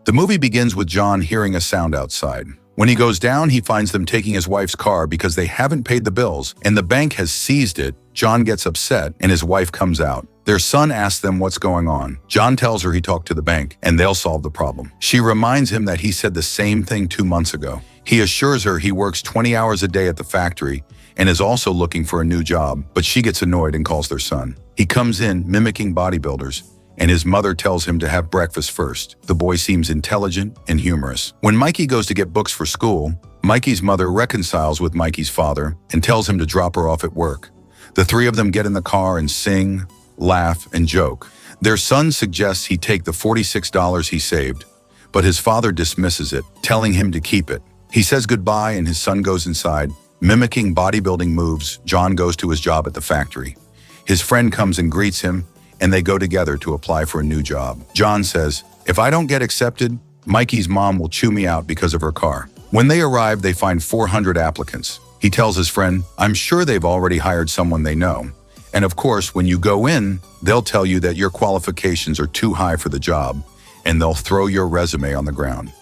The movie begins with John hearing a sound outside. When he goes down, he finds them taking his wife's car because they haven't paid the bills, and the bank has seized it. John gets upset, and his wife comes out. Their son asks them what's going on. John tells her he talked to the bank, and they'll solve the problem. She reminds him that he said the same thing 2 months ago. He assures her he works 20 hours a day at the factory and is also looking for a new job, but she gets annoyed and calls their son. He comes in mimicking bodybuilders, and his mother tells him to have breakfast first. The boy seems intelligent and humorous. When Mikey goes to get books for school, Mikey's mother reconciles with Mikey's father and tells him to drop her off at work. The three of them get in the car and sing, laugh, and joke. Their son suggests he take the $46 he saved, but his father dismisses it, telling him to keep it. He says goodbye and his son goes inside. Mimicking bodybuilding moves, John goes to his job at the factory. His friend comes and greets him, and they go together to apply for a new job. John says, "If I don't get accepted, Mikey's mom will chew me out because of her car." When they arrive, they find 400 applicants. He tells his friend, "I'm sure they've already hired someone they know. And of course, when you go in, they'll tell you that your qualifications are too high for the job, and they'll throw your resume on the ground."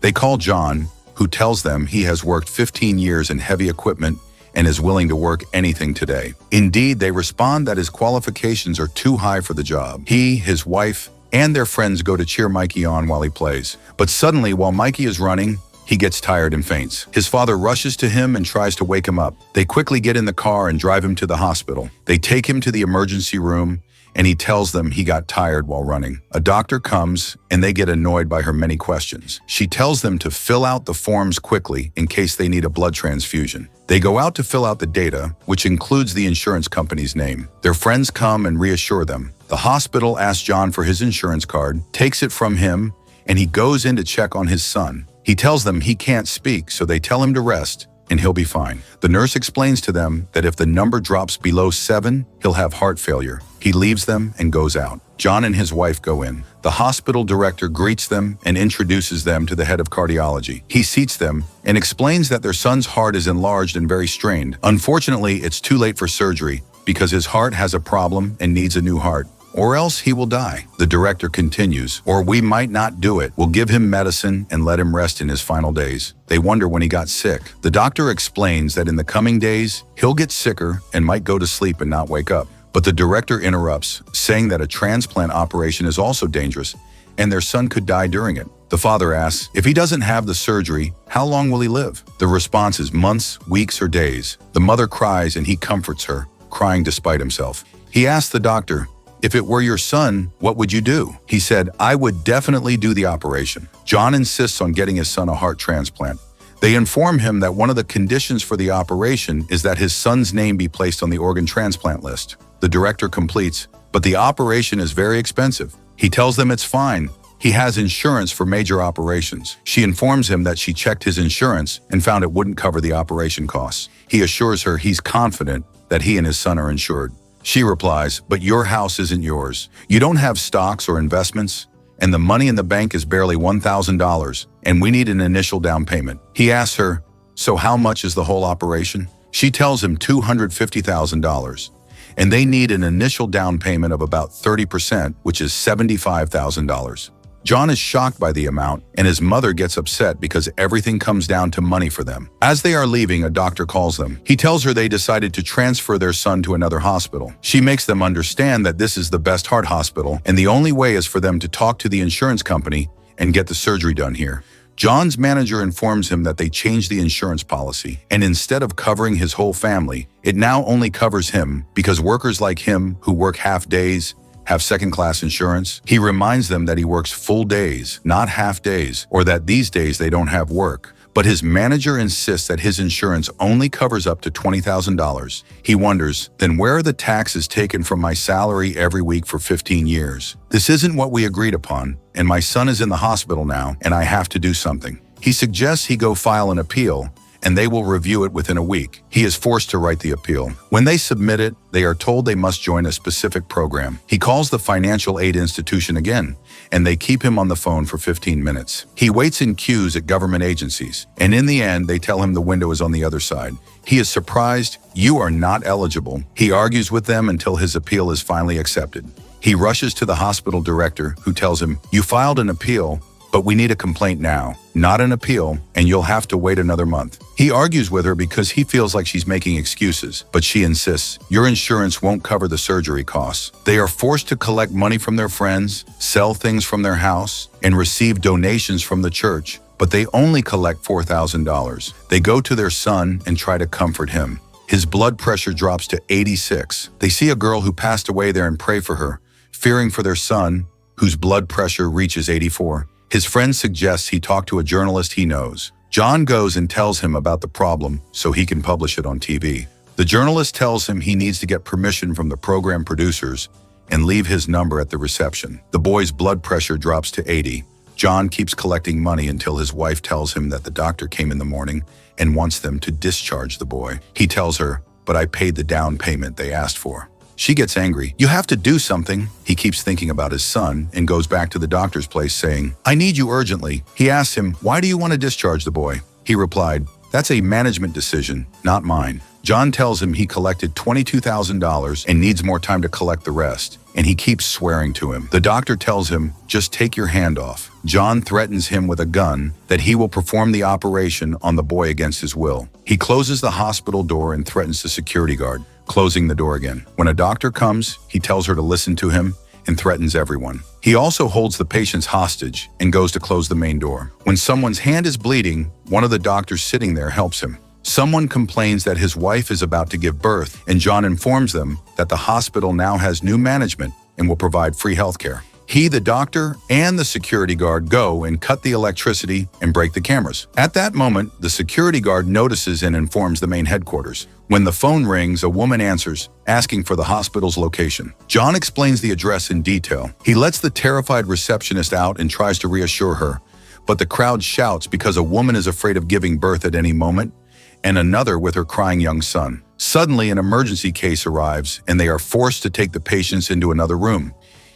They call John, who tells them he has worked 15 years in heavy equipment and is willing to work anything today. Indeed, they respond that his qualifications are too high for the job. He, his wife, and their friends go to cheer Mikey on while he plays. But suddenly, while Mikey is running, he gets tired and faints. His father rushes to him and tries to wake him up. They quickly get in the car and drive him to the hospital. They take him to the emergency room, and he tells them he got tired while running. A doctor comes, and they get annoyed by her many questions. She tells them to fill out the forms quickly in case they need a blood transfusion. They go out to fill out the data, which includes the insurance company's name. Their friends come and reassure them. The hospital asks John for his insurance card, takes it from him, and he goes in to check on his son. He tells them he can't speak, so they tell him to rest, and he'll be fine. The nurse explains to them that if the number drops below 7, he'll have heart failure. He leaves them and goes out. John and his wife go in. The hospital director greets them and introduces them to the head of cardiology. He seats them and explains that their son's heart is enlarged and very strained. Unfortunately, it's too late for surgery because his heart has a problem and needs a new heart, or else he will die. The director continues, "Or we might not do it. We'll give him medicine and let him rest in his final days." They wonder when he got sick. The doctor explains that in the coming days, he'll get sicker and might go to sleep and not wake up. But the director interrupts, saying that a transplant operation is also dangerous and their son could die during it. The father asks, if he doesn't have the surgery, how long will he live? The response is months, weeks, or days. The mother cries and he comforts her, crying despite himself. He asks the doctor, "If it were your son, what would you do?" He said, "I would definitely do the operation." John insists on getting his son a heart transplant. They inform him that one of the conditions for the operation is that his son's name be placed on the organ transplant list. The director completes, but the operation is very expensive. He tells them it's fine. He has insurance for major operations. She informs him that she checked his insurance and found it wouldn't cover the operation costs. He assures her he's confident that he and his son are insured. She replies, "But your house isn't yours. You don't have stocks or investments, and the money in the bank is barely $1,000, and we need an initial down payment." He asks her, "So how much is the whole operation?" She tells him $250,000, and they need an initial down payment of about 30%, which is $75,000. John is shocked by the amount, and his mother gets upset because everything comes down to money for them. As they are leaving, a doctor calls them. He tells her they decided to transfer their son to another hospital. She makes them understand that this is the best heart hospital, and the only way is for them to talk to the insurance company and get the surgery done here. John's manager informs him that they changed the insurance policy, and instead of covering his whole family, it now only covers him because workers like him who work half days have second-class insurance. He reminds them that he works full days, not half days, or that these days they don't have work. But his manager insists that his insurance only covers up to $20,000. He wonders, then where are the taxes taken from my salary every week for 15 years? This isn't what we agreed upon, and my son is in the hospital now, and I have to do something. He suggests he go file an appeal, and they will review it within a week. He is forced to write the appeal. When they submit it, they are told they must join a specific program. He calls the financial aid institution again, and they keep him on the phone for 15 minutes. He waits in queues at government agencies, and in the end, they tell him the window is on the other side. He is surprised. "You are not eligible." He argues with them until his appeal is finally accepted. He rushes to the hospital director, who tells him, "You filed an appeal, but we need a complaint now, not an appeal, and you'll have to wait another month. He argues with her because he feels like she's making excuses, but she insists, your insurance won't cover the surgery costs. They are forced to collect money from their friends, sell things from their house, and receive donations from the church, but they only collect $4,000. They go to their son and try to comfort him. His blood pressure drops to 86. They see a girl who passed away there and pray for her, fearing for their son, whose blood pressure reaches 84. His friend suggests he talk to a journalist he knows. John goes and tells him about the problem so he can publish it on TV. The journalist tells him he needs to get permission from the program producers and leave his number at the reception. The boy's blood pressure drops to 80. John keeps collecting money until his wife tells him that the doctor came in the morning and wants them to discharge the boy. He tells her, but I paid the down payment they asked for. She gets angry. You have to do something. He keeps thinking about his son and goes back to the doctor's place saying, I need you urgently. He asks him, why do you want to discharge the boy? He replied, that's a management decision, not mine. John tells him he collected $22,000 and needs more time to collect the rest, and he keeps swearing to him. The doctor tells him, just take your hand off. John threatens him with a gun that he will perform the operation on the boy against his will. He closes the hospital door and threatens the security guard, closing the door again. When a doctor comes, he tells her to listen to him and threatens everyone. He also holds the patients hostage and goes to close the main door. When someone's hand is bleeding, one of the doctors sitting there helps him. Someone complains that his wife is about to give birth, and John informs them that the hospital now has new management and will provide free healthcare. He, the doctor, and the security guard go and cut the electricity and break the cameras. At that moment, the security guard notices and informs the main headquarters. When the phone rings, a woman answers, asking for the hospital's location. John explains the address in detail. He lets the terrified receptionist out and tries to reassure her, but the crowd shouts because a woman is afraid of giving birth at any moment, and another with her crying young son. Suddenly, an emergency case arrives, and they are forced to take the patients into another room.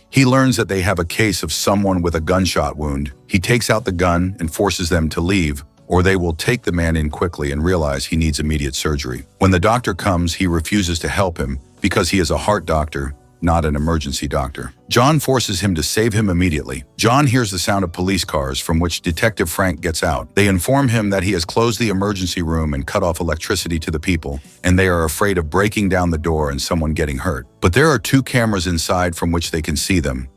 He learns that they have a case of someone with a gunshot wound. He takes out the gun and forces them to leave, or they will take the man in quickly and realize he needs immediate surgery. When the doctor comes, he refuses to help him because he is a heart doctor, not an emergency doctor. John forces him to save him immediately. John hears the sound of police cars, from which Detective Frank gets out. They inform him that he has closed the emergency room and cut off electricity to the people, and they are afraid of breaking down the door and someone getting hurt. But there are 2 cameras inside from which they can see them,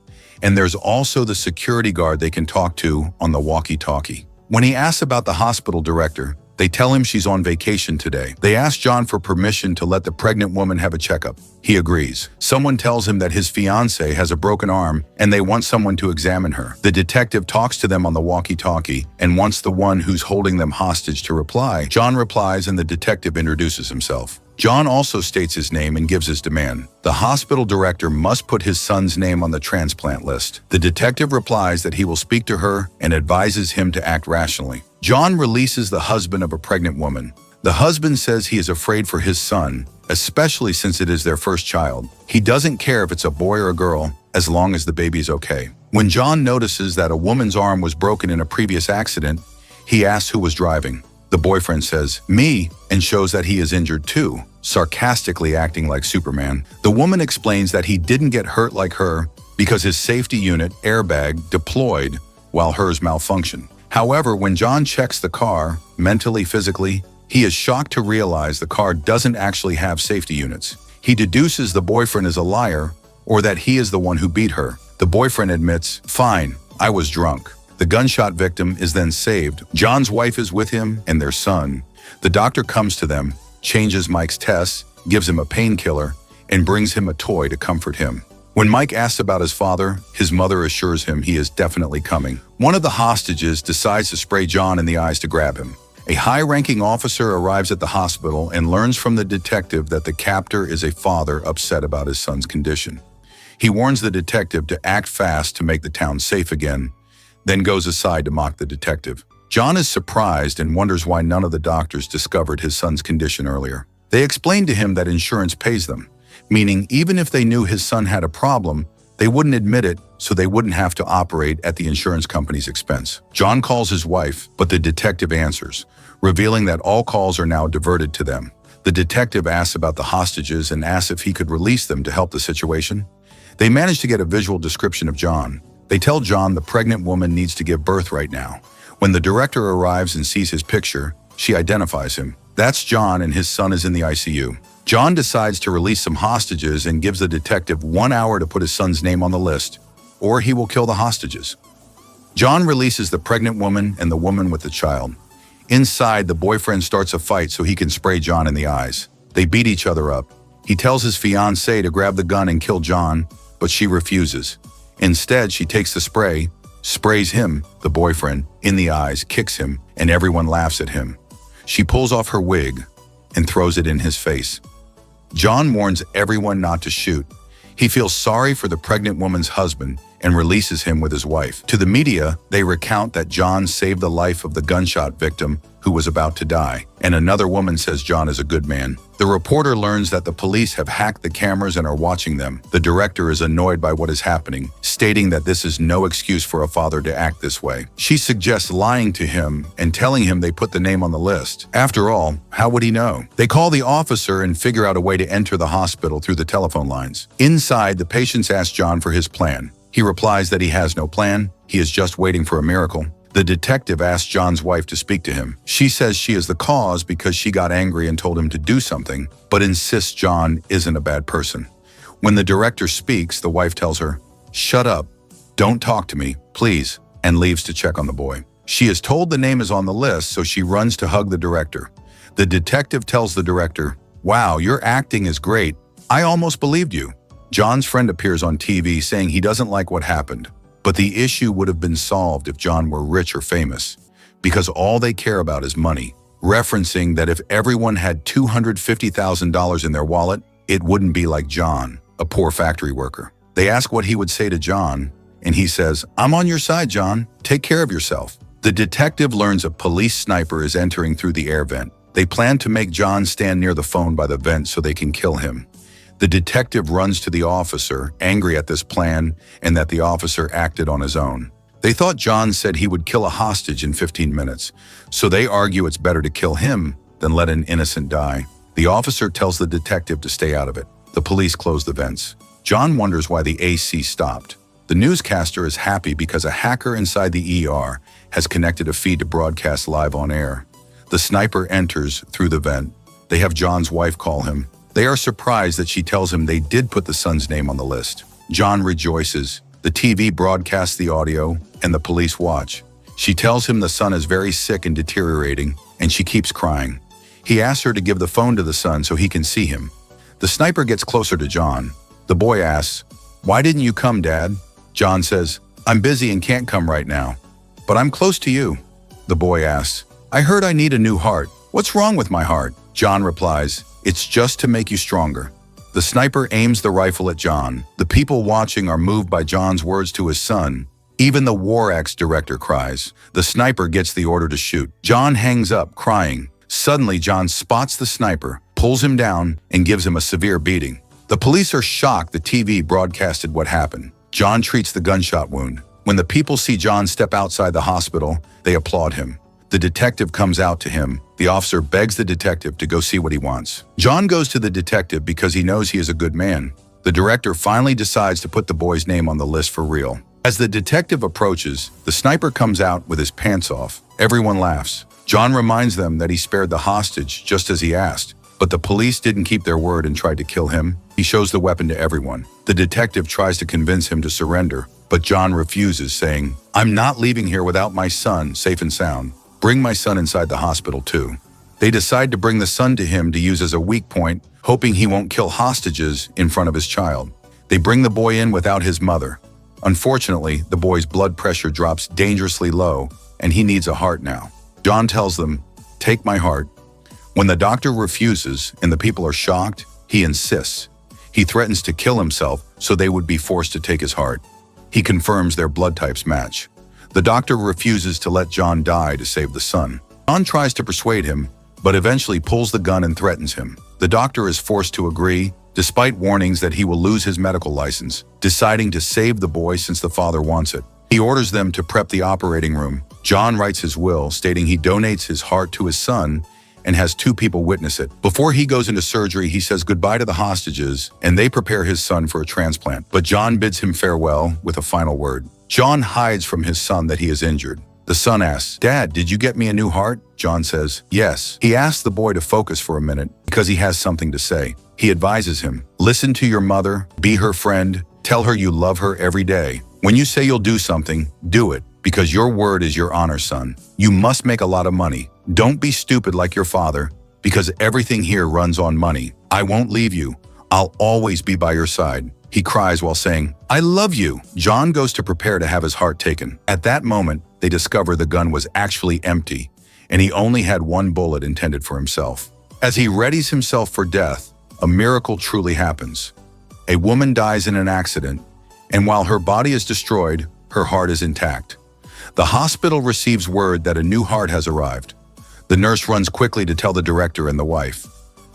and there's also the security guard they can talk to on the walkie-talkie. When he asks about the hospital director, they tell him she's on vacation today. They ask John for permission to let the pregnant woman have a checkup. He agrees. Someone tells him that his fiancée has a broken arm and they want someone to examine her. The detective talks to them on the walkie-talkie and wants the one who's holding them hostage to reply. John replies and the detective introduces himself. John also states his name and gives his demand. The hospital director must put his son's name on the transplant list. The detective replies that he will speak to her and advises him to act rationally. John releases the husband of a pregnant woman. The husband says he is afraid for his son, especially since it is their first child. He doesn't care if it's a boy or a girl, as long as the baby is okay. When John notices that a woman's arm was broken in a previous accident, he asks who was driving. The boyfriend says, me, and shows that he is injured too, sarcastically acting like Superman. The woman explains that he didn't get hurt like her because his safety unit, airbag, deployed while hers malfunctioned. However, when John checks the car, mentally, physically, he is shocked to realize the car doesn't actually have safety units. He deduces the boyfriend is a liar or that he is the one who beat her. The boyfriend admits, fine, I was drunk. The gunshot victim is then saved. John's wife is with him and their son. The doctor comes to them, changes Mike's tests, gives him a painkiller, and brings him a toy to comfort him. When Mike asks about his father, his mother assures him he is definitely coming. One of the hostages decides to spray John in the eyes to grab him. A high-ranking officer arrives at the hospital and learns from the detective that the captor is a father upset about his son's condition. He warns the detective to act fast to make the town safe again, then goes aside to mock the detective. John is surprised and wonders why none of the doctors discovered his son's condition earlier. They explain to him that insurance pays them, meaning even if they knew his son had a problem, they wouldn't admit it so they wouldn't have to operate at the insurance company's expense. John calls his wife, but the detective answers, revealing that all calls are now diverted to them. The detective asks about the hostages and asks if he could release them to help the situation. They manage to get a visual description of John, They tell John the pregnant woman needs to give birth right now. When the director arrives and sees his picture, she identifies him. That's John, and his son is in the ICU. John decides to release some hostages and gives the detective 1 hour to put his son's name on the list, or he will kill the hostages. John releases the pregnant woman and the woman with the child. Inside, the boyfriend starts a fight so he can spray John in the eyes. They beat each other up. He tells his fiancée to grab the gun and kill John, but she refuses. Instead, she takes the spray, sprays him, the boyfriend, in the eyes, kicks him, and everyone laughs at him. She pulls off her wig and throws it in his face. John warns everyone not to shoot. He feels sorry for the pregnant woman's husband and releases him with his wife. To the media, they recount that John saved the life of the gunshot victim who was about to die, and another woman says John is a good man. The reporter learns that the police have hacked the cameras and are watching them. The director is annoyed by what is happening, stating that this is no excuse for a father to act this way. She suggests lying to him and telling him they put the name on the list. After all, how would he know? They call the officer and figure out a way to enter the hospital through the telephone lines. Inside, the patients ask John for his plan. He replies that he has no plan, he is just waiting for a miracle. The detective asks John's wife to speak to him. She says she is the cause because she got angry and told him to do something, but insists John isn't a bad person. When the director speaks, the wife tells her, "Shut up, don't talk to me, please," and leaves to check on the boy. She is told the name is on the list, so she runs to hug the director. The detective tells the director, "Wow, your acting is great. I almost believed you." John's friend appears on TV saying he doesn't like what happened, but the issue would have been solved if John were rich or famous, because all they care about is money, referencing that if everyone had $250,000 in their wallet, it wouldn't be like John, a poor factory worker. They ask what he would say to John, and he says, "I'm on your side, John. Take care of yourself." The detective learns a police sniper is entering through the air vent. They plan to make John stand near the phone by the vent so they can kill him. The detective runs to the officer, angry at this plan and that the officer acted on his own. They thought John said he would kill a hostage in 15 minutes, so they argue it's better to kill him than let an innocent die. The officer tells the detective to stay out of it. The police close the vents. John wonders why the AC stopped. The newscaster is happy because a hacker inside the ER has connected a feed to broadcast live on air. The sniper enters through the vent. They have John's wife call him. They are surprised that she tells him they did put the son's name on the list. John rejoices. The TV broadcasts the audio, and the police watch. She tells him the son is very sick and deteriorating, and she keeps crying. He asks her to give the phone to the son so he can see him. The sniper gets closer to John. The boy asks, "Why didn't you come, Dad?" John says, "I'm busy and can't come right now, but I'm close to you." The boy asks, "I heard I need a new heart. What's wrong with my heart?" John replies, "It's just to make you stronger." The sniper aims the rifle at John. The people watching are moved by John's words to his son. Even the War X director cries. The sniper gets the order to shoot. John hangs up, crying. Suddenly, John spots the sniper, pulls him down, and gives him a severe beating. The police are shocked the TV broadcasted what happened. John treats the gunshot wound. When the people see John step outside the hospital, they applaud him. The detective comes out to him. The officer begs the detective to go see what he wants. John goes to the detective because he knows he is a good man. The director finally decides to put the boy's name on the list for real. As the detective approaches, the sniper comes out with his pants off. Everyone laughs. John reminds them that he spared the hostage just as he asked, but the police didn't keep their word and tried to kill him. He shows the weapon to everyone. The detective tries to convince him to surrender, but John refuses, saying, "I'm not leaving here without my son safe and sound. Bring my son inside the hospital too." They decide to bring the son to him to use as a weak point, hoping he won't kill hostages in front of his child. They bring the boy in without his mother. Unfortunately, the boy's blood pressure drops dangerously low, and he needs a heart now. John tells them, "Take my heart." When the doctor refuses and the people are shocked, he insists. He threatens to kill himself so they would be forced to take his heart. He confirms their blood types match. The doctor refuses to let John die to save the son. John tries to persuade him, but eventually pulls the gun and threatens him. The doctor is forced to agree, despite warnings that he will lose his medical license, deciding to save the boy since the father wants it. He orders them to prep the operating room. John writes his will, stating he donates his heart to his son and has 2 people witness it. Before he goes into surgery, he says goodbye to the hostages, and they prepare his son for a transplant. But John bids him farewell with a final word. John hides from his son that he is injured. The son asks, "Dad, did you get me a new heart?" John says, "Yes." He asks the boy to focus for a minute because he has something to say. He advises him, "Listen to your mother, be her friend, tell her you love her every day. When you say you'll do something, do it, because your word is your honor, son. You must make a lot of money. Don't be stupid like your father, because everything here runs on money. I won't leave you. I'll always be by your side." He cries while saying, "I love you." John goes to prepare to have his heart taken. At that moment, they discover the gun was actually empty, and he only had one bullet intended for himself. As he readies himself for death, a miracle truly happens. A woman dies in an accident, and while her body is destroyed, her heart is intact. The hospital receives word that a new heart has arrived. The nurse runs quickly to tell the director and the wife.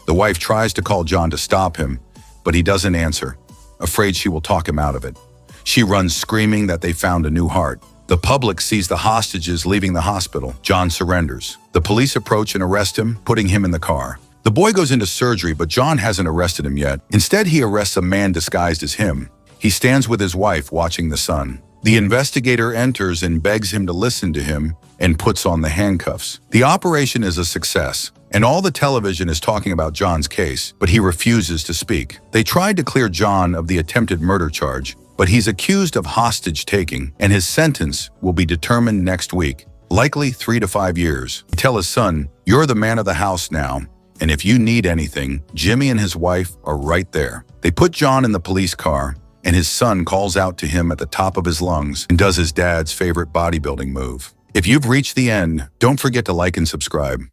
The wife tries to call John to stop him, but he doesn't answer, afraid she will talk him out of it. She runs screaming that they found a new heart. The public sees the hostages leaving the hospital. John surrenders. The police approach and arrest him, putting him in the car. The boy goes into surgery, but John hasn't arrested him yet. Instead, he arrests a man disguised as him. He stands with his wife watching the son. The investigator enters and begs him to listen to him and puts on the handcuffs. The operation is a success, and all the television is talking about John's case, but he refuses to speak. They tried to clear John of the attempted murder charge, but he's accused of hostage-taking, and his sentence will be determined next week, likely 3 to 5 years. He tells his son, "You're the man of the house now, and if you need anything, Jimmy and his wife are right there." They put John in the police car, and his son calls out to him at the top of his lungs and does his dad's favorite bodybuilding move. If you've reached the end, don't forget to like and subscribe.